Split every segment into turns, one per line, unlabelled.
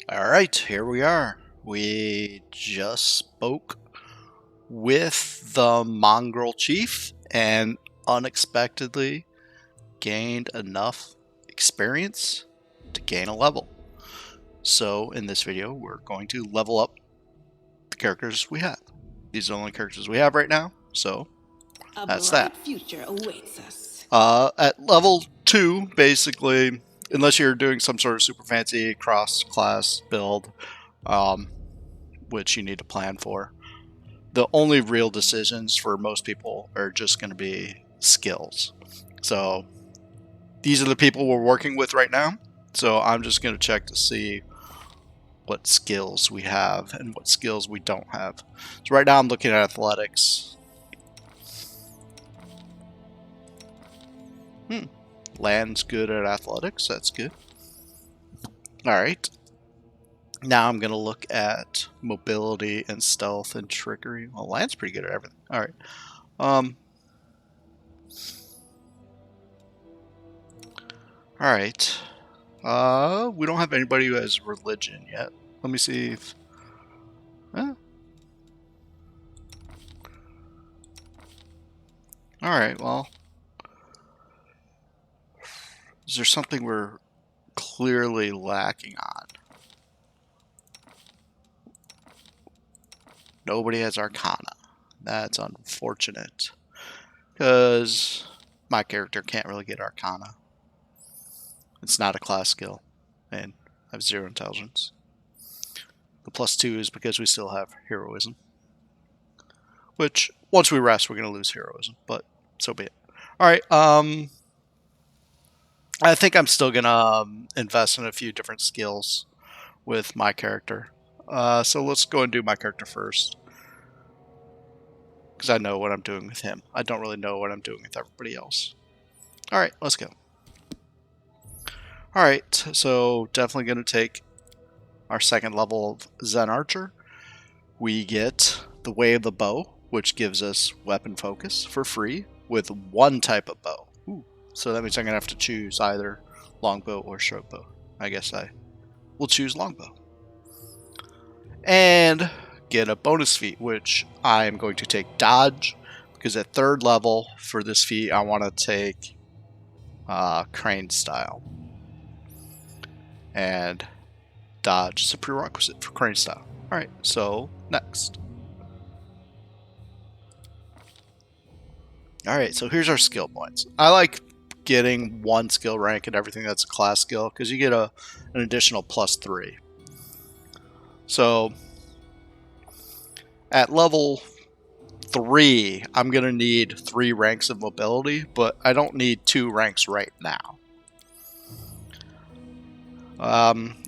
Alright, here we are. We just spoke with the mongrel chief and unexpectedly gained enough experience to gain a level. So in this video, we're going to level up the characters we have. These are the only characters we have right now, so that's that.
Future awaits us.
At level 2, basically, unless you're doing some sort of super fancy cross-class build, which you need to plan for, the only real decisions for most people are just going to be skills. So these are the people we're working with right now. So I'm just going to check to see what skills we have and what skills we don't have. So right now I'm looking at athletics. Land's good at athletics. That's good. Alright. Now I'm going to look at mobility and stealth and trickery. Well, Land's pretty good at everything. Alright. Alright. We don't have anybody who has religion yet. Let me see if... Alright, well... Is there something we're clearly lacking on? Nobody has Arcana. That's unfortunate. Because my character can't really get Arcana. It's not a class skill. And I have 0 intelligence. The +2 is because we still have heroism. Which, once we rest, we're going to lose heroism. But, so be it. Alright, I think I'm still going to invest in a few different skills with my character. So let's go and do my character first. Because I know what I'm doing with him. I don't really know what I'm doing with everybody else. Alright, let's go. Alright, so definitely going to take our second level of Zen Archer. We get the Way of the Bow, which gives us weapon focus for free with one type of bow. Ooh. So that means I'm going to have to choose either longbow or short bow. I guess I will choose longbow. And get a bonus feat, which I am going to take dodge, because at 3rd level for this feat I want to take crane style. And dodge is a prerequisite for crane style. Alright, so next. Alright, so here's our skill points. I like getting 1 skill rank and everything that's a class skill, because you get an additional +3. So at level 3, I'm going to need 3 ranks of mobility, but I don't need 2 ranks right now. I'm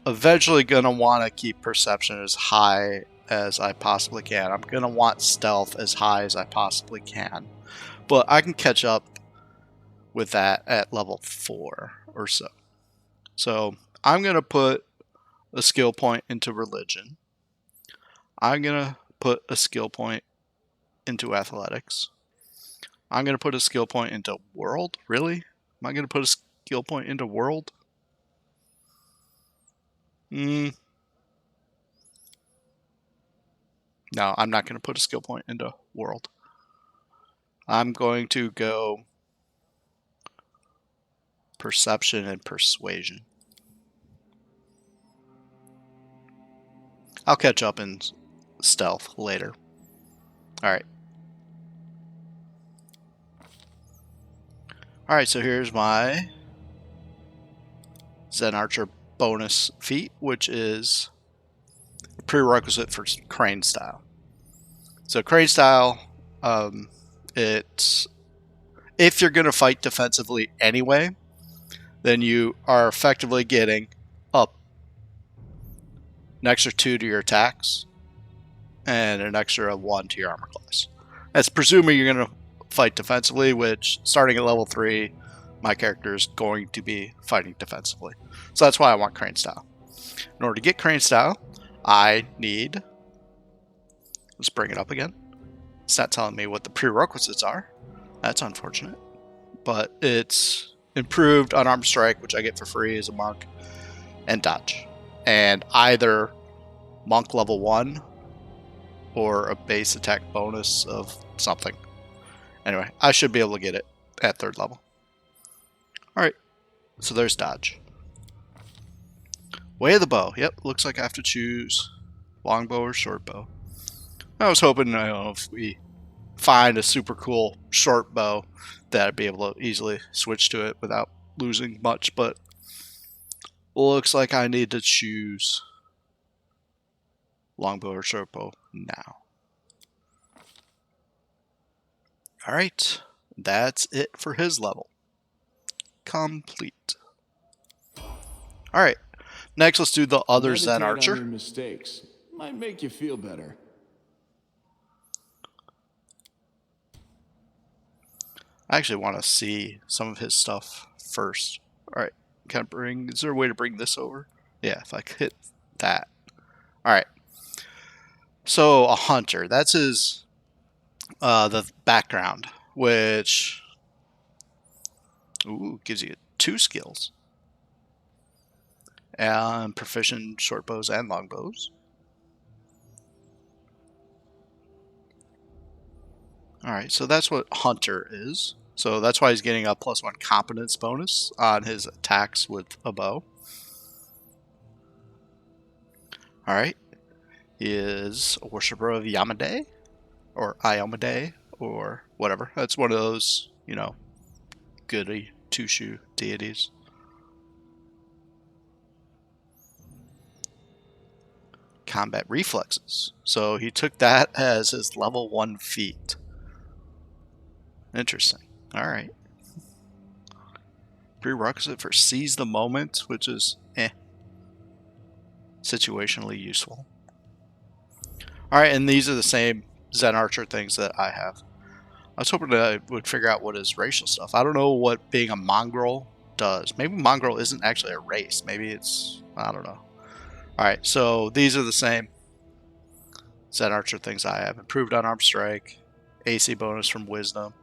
eventually going to want to keep perception as high as I possibly can. I'm going to want stealth as high as I possibly can. But I can catch up with that at level 4 or so. So I'm going to put a skill point into religion. I'm going to put a skill point into athletics. I'm going to put a skill point into world. Really? Am I going to put a skill point into world? No, I'm not going to put a skill point into world. I'm going to go perception and persuasion. I'll catch up in stealth later. Alright. Alright, so here's my Zen Archer bonus feat, which is a prerequisite for crane style. So crane style, it's if you're going to fight defensively anyway, then you are effectively getting up an extra 2 to your attacks and an extra 1 to your armor class. That's presuming you're going to fight defensively, which starting at level 3, my character is going to be fighting defensively. So that's why I want crane style. In order to get crane style, I need... Let's bring it up again. It's not telling me what the prerequisites are. That's unfortunate. But it's improved unarmed strike, which I get for free as a mark, and dodge. and either monk level 1 or a base attack bonus of something. Anyway, I should be able to get it at 3rd level. Alright, so there's dodge. Way of the bow. Yep, looks like I have to choose longbow or short bow. I was hoping, I don't know, if we find a super cool short bow that I'd be able to easily switch to it without losing much, but looks like I need to choose longbow or short bow now. Alright, that's it for his level. Complete. Alright, next let's do the other Zen Archer.
On your mistakes. Might make you feel better.
I actually want to see some of his stuff first. Alright, can I bring, is there a way to bring this over? Yeah, if I could hit that. Alright. So, a hunter, that's his, the background, which, ooh, gives you 2 skills. And proficient short bows and long bows. Alright, so that's what hunter is. So that's why he's getting a +1 competence bonus on his attacks with a bow. Alright. He is a worshiper of Yamade, or Iomade, or whatever. That's one of those, you know, goody two-shoe deities. Combat reflexes. So he took that as his level 1 feat. Interesting. Alright. Prerequisite for seize the moment, which is situationally useful. Alright, and these are the same Zen Archer things that I have. I was hoping that I would figure out what is racial stuff. I don't know what being a mongrel does. Maybe mongrel isn't actually a race. Maybe it's, I don't know. Alright, so these are the same Zen Archer things I have. Improved unarmed strike, AC bonus from wisdom,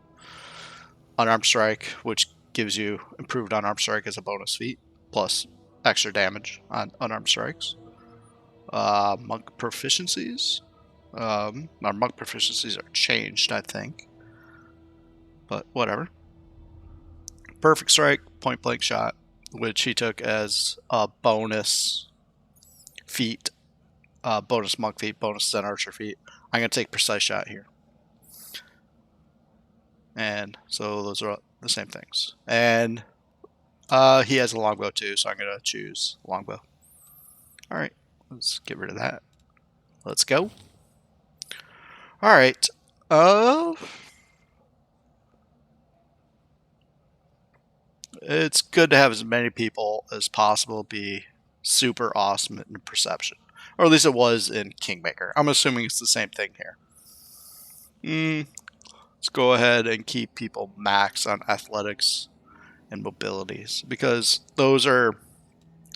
unarmed strike, which gives you improved unarmed strike as a bonus feat, plus extra damage on unarmed strikes. Monk proficiencies. Our monk proficiencies are changed, I think. But whatever. Perfect strike, point blank shot, which he took as a bonus feat, bonus monk feat, bonus Zen Archer feat. I'm going to take precise shot here. And so those are the same things. And he has a longbow too, so I'm going to choose longbow. Alright, let's get rid of that. Let's go. Alright. It's good to have as many people as possible be super awesome in perception. Or at least it was in Kingmaker. I'm assuming it's the same thing here. Let's go ahead and keep people max on athletics and mobilities, because those are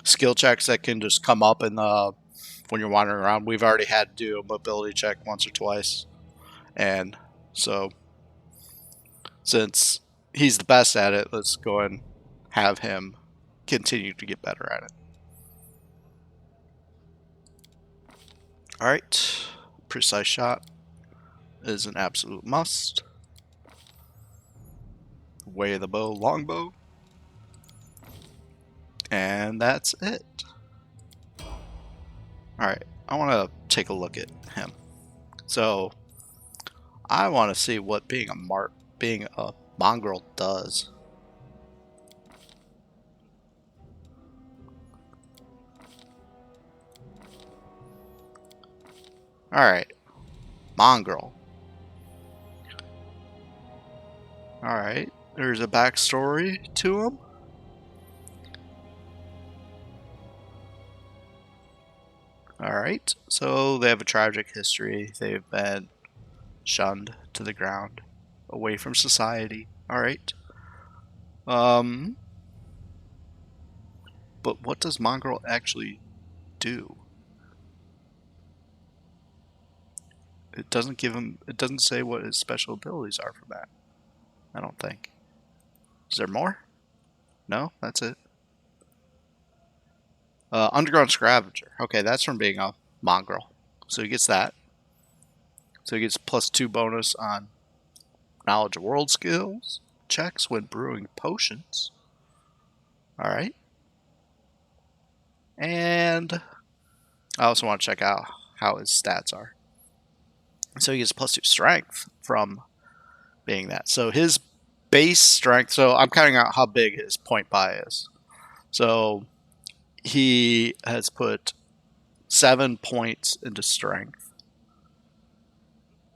skill checks that can just come up in the when you're wandering around. We've already had to do a mobility check once or twice, and so since he's the best at it, let's go and have him continue to get better at it. Alright, precise shot is an absolute must. Way of the bow, longbow. And that's it. Alright, I want to take a look at him. So, I want to see what being a mongrel does. Alright, mongrel. Alright, there's a backstory to him. Alright, so they have a tragic history. They've been shunned to the ground, away from society. Alright. But what does mongrel actually do? It doesn't give him, it doesn't say what his special abilities are for that. I don't think. Is there more? No, that's it. Underground Scavenger. Okay, that's from being a mongrel. So he gets that. So he gets +2 bonus on knowledge of world skills checks when brewing potions. Alright. And I also want to check out how his stats are. So he gets +2 strength from being that. So his base strength, so I'm counting out how big his point buy is. So he has put 7 points into strength,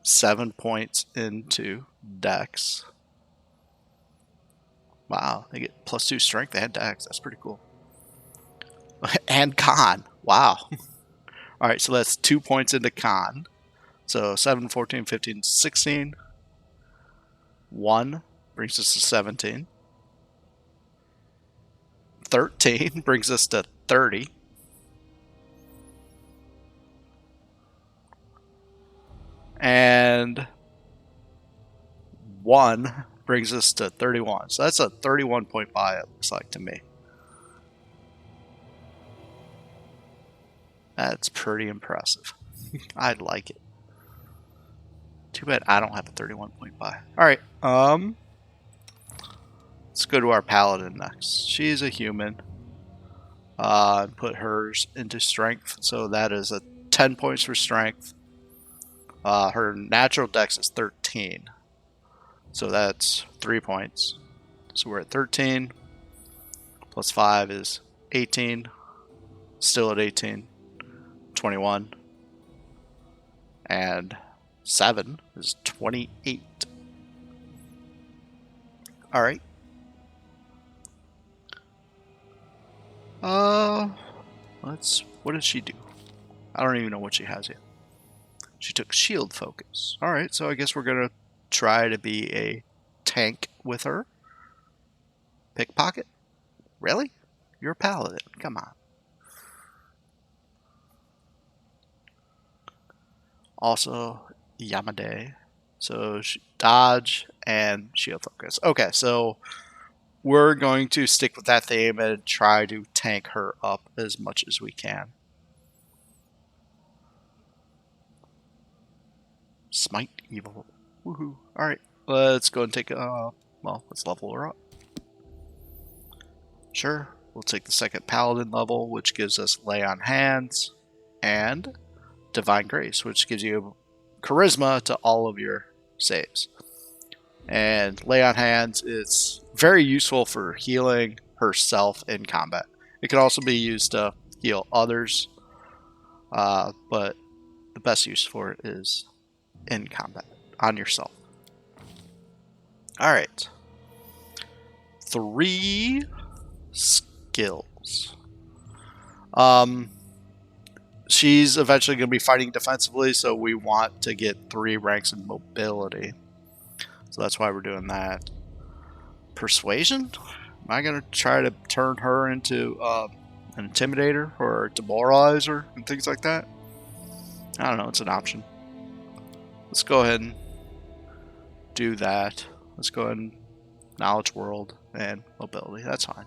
7 points into dex. Wow, they get +2 strength and dex. That's pretty cool. And con. Wow. All right, so that's 2 points into con. So 7, 14, 15, 16. 1 brings us to 17. 13 brings us to 30. And 1 brings us to 31. So that's a 31 point buy, it looks like to me. That's pretty impressive. I like it. Too bad I don't have a 31 point buy. Alright, let's go to our paladin next. She's a human. Put hers into strength. So that is a 10 points for strength. Her natural dex is 13. So that's 3 points. So we're at 13. Plus 5 is 18. Still at 18. 21. And 7 is 28. Alright. What did she do? I don't even know what she has yet. She took shield focus. Alright, so I guess we're gonna try to be a tank with her. Pickpocket? Really? You're a paladin. Come on. Also, Yamade. So dodge and shield focus. Okay, so we're going to stick with that theme and try to tank her up as much as we can. Smite evil. Woohoo. Alright, let's go and take let's level her up. Sure, we'll take the second paladin level, which gives us lay on hands and divine grace, which gives you charisma to all of your saves. And lay on hands is very useful for healing herself in combat. It can also be used to heal others, but the best use for it is in combat, on yourself. Alright. 3 skills. She's eventually going to be fighting defensively, so we want to get 3 ranks in mobility. So that's why we're doing that. Persuasion? Am I going to try to turn her into an intimidator or a demoralizer and things like that? I don't know. It's an option. Let's go ahead and do that. Let's go ahead and knowledge world and mobility. That's fine.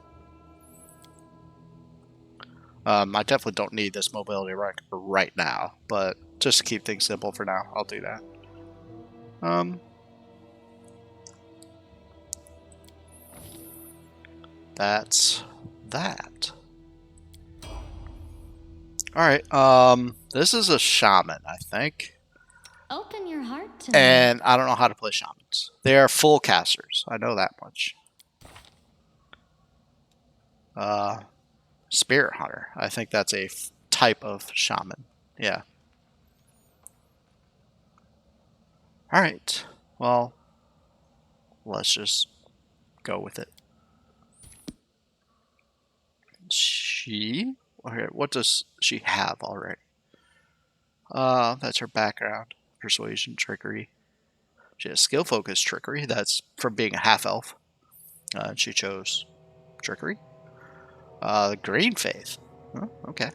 I definitely don't need this mobility rank right now, but just to keep things simple for now, I'll do that. That's that. Alright, this is a shaman, I think.
Open your heart to
And I don't know how to play shamans. They are full casters. I know that much. Spirit hunter. I think that's a type of shaman. Yeah. Alright. Well, let's just go with it. Okay, what does she have already? That's her background. Persuasion, trickery. She has skill focus trickery. That's from being a half elf. She chose trickery. Green faith. Oh, okay.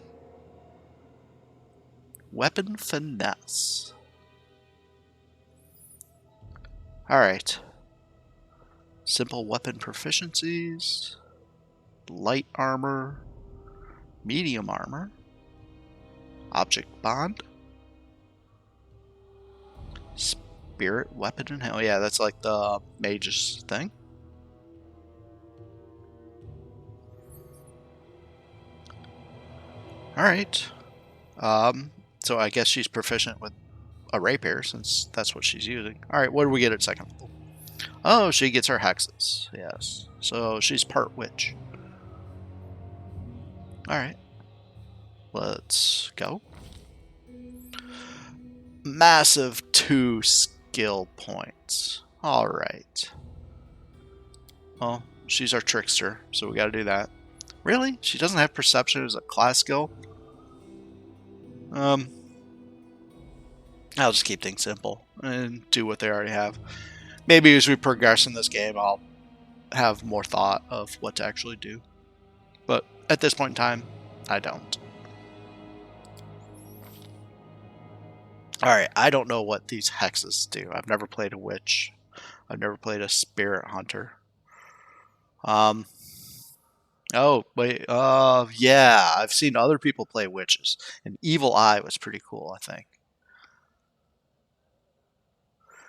Weapon finesse. Alright. Simple weapon proficiencies. Light armor. medium armor, object bond, spirit weapon in hell. Yeah, that's like the mage's thing. All right. So I guess she's proficient with a rapier since that's what she's using. All right, what do we get at second level? Oh, she gets her hexes. Yes. So she's part witch. All right. Let's go. Massive 2 skill points. All right. Well, she's our trickster, so we got to do that. Really? She doesn't have perception as a class skill? I'll just keep things simple and do what they already have. Maybe as we progress in this game, I'll have more thought of what to actually do. But at this point in time, I don't. Alright, I don't know what these hexes do. I've never played a witch. I've never played a spirit hunter. Oh, wait, yeah, I've seen other people play witches. And Evil Eye was pretty cool, I think.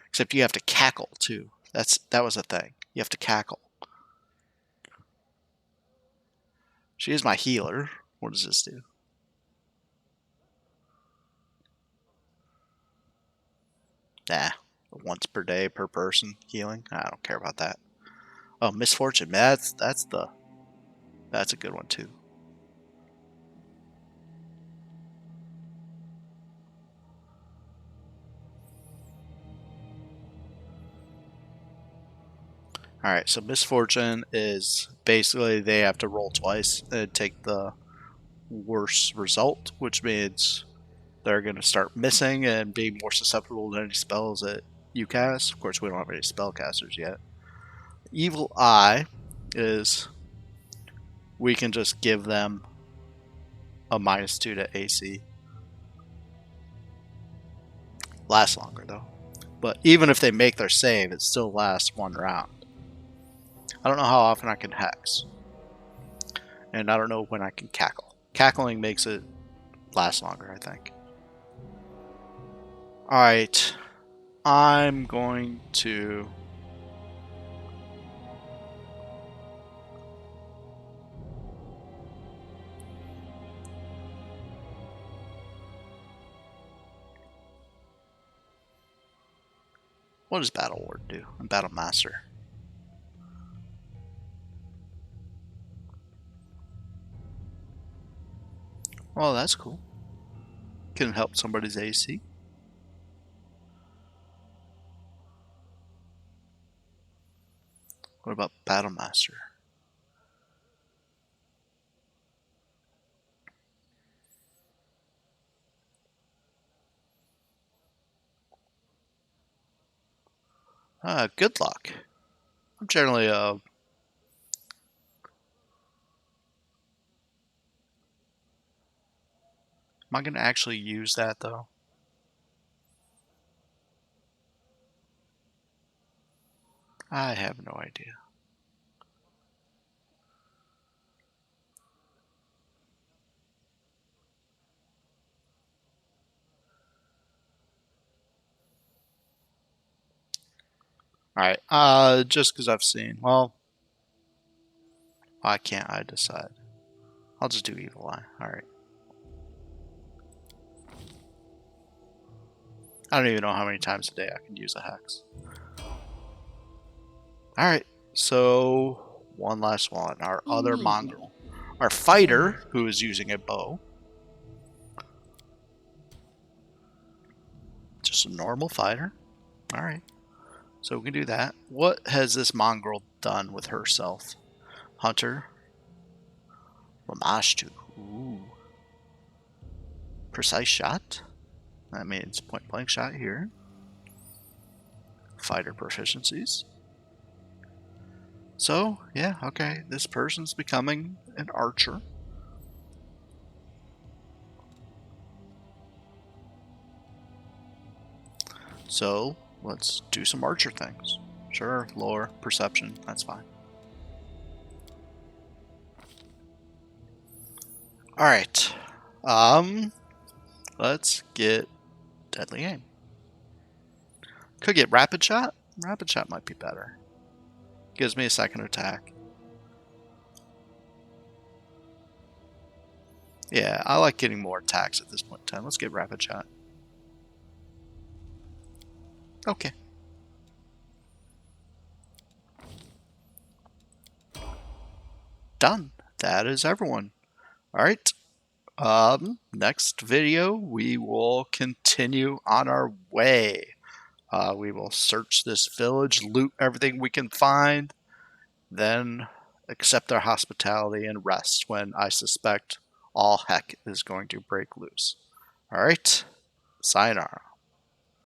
Except you have to cackle, too. That was a thing. You have to cackle. She is my healer. What does this do? Nah, once per day per person healing. I don't care about that. Oh, misfortune. That's a good one too. All right, so misfortune is basically they have to roll twice and take the worst result, which means they're going to start missing and being more susceptible to any spells that you cast. Of course, we don't have any spellcasters yet. Evil Eye is we can just give them a -2 to AC. Lasts longer though. But even if they make their save, it still lasts 1 round. I don't know how often I can hex. And I don't know when I can cackle. Cackling makes it last longer, I think. Alright. I'm going to... What does Battle Ward do? I'm Battle Master. Oh, that's cool. Can help somebody's AC. What about Battle Master? Good luck. I'm generally Am I going to actually use that though? I have no idea. Alright, just because I've seen, well, why can't I decide? I'll just do Evil Eye. Alright. I don't even know how many times a day I can use a hex. Alright, so one last one. Our other mongrel. Our fighter, who is using a bow. Just a normal fighter. Alright. So we can do that. What has this mongrel done with herself? Hunter. Lamashtu. Ooh. Precise shot. That means point blank shot here. Fighter proficiencies. So, yeah, okay. This person's becoming an archer. So, let's do some archer things. Sure, lore, perception, that's fine. All right. Let's get Deadly Aim. Could get Rapid Shot. Rapid Shot might be better. Gives me a second attack. Yeah, I like getting more attacks at this point in time. Let's get Rapid Shot. Okay. Done. That is everyone. All right. Next video, we will continue on our way. We will search this village, loot everything we can find, then accept their hospitality and rest when I suspect all heck is going to break loose. All right. Sayonara.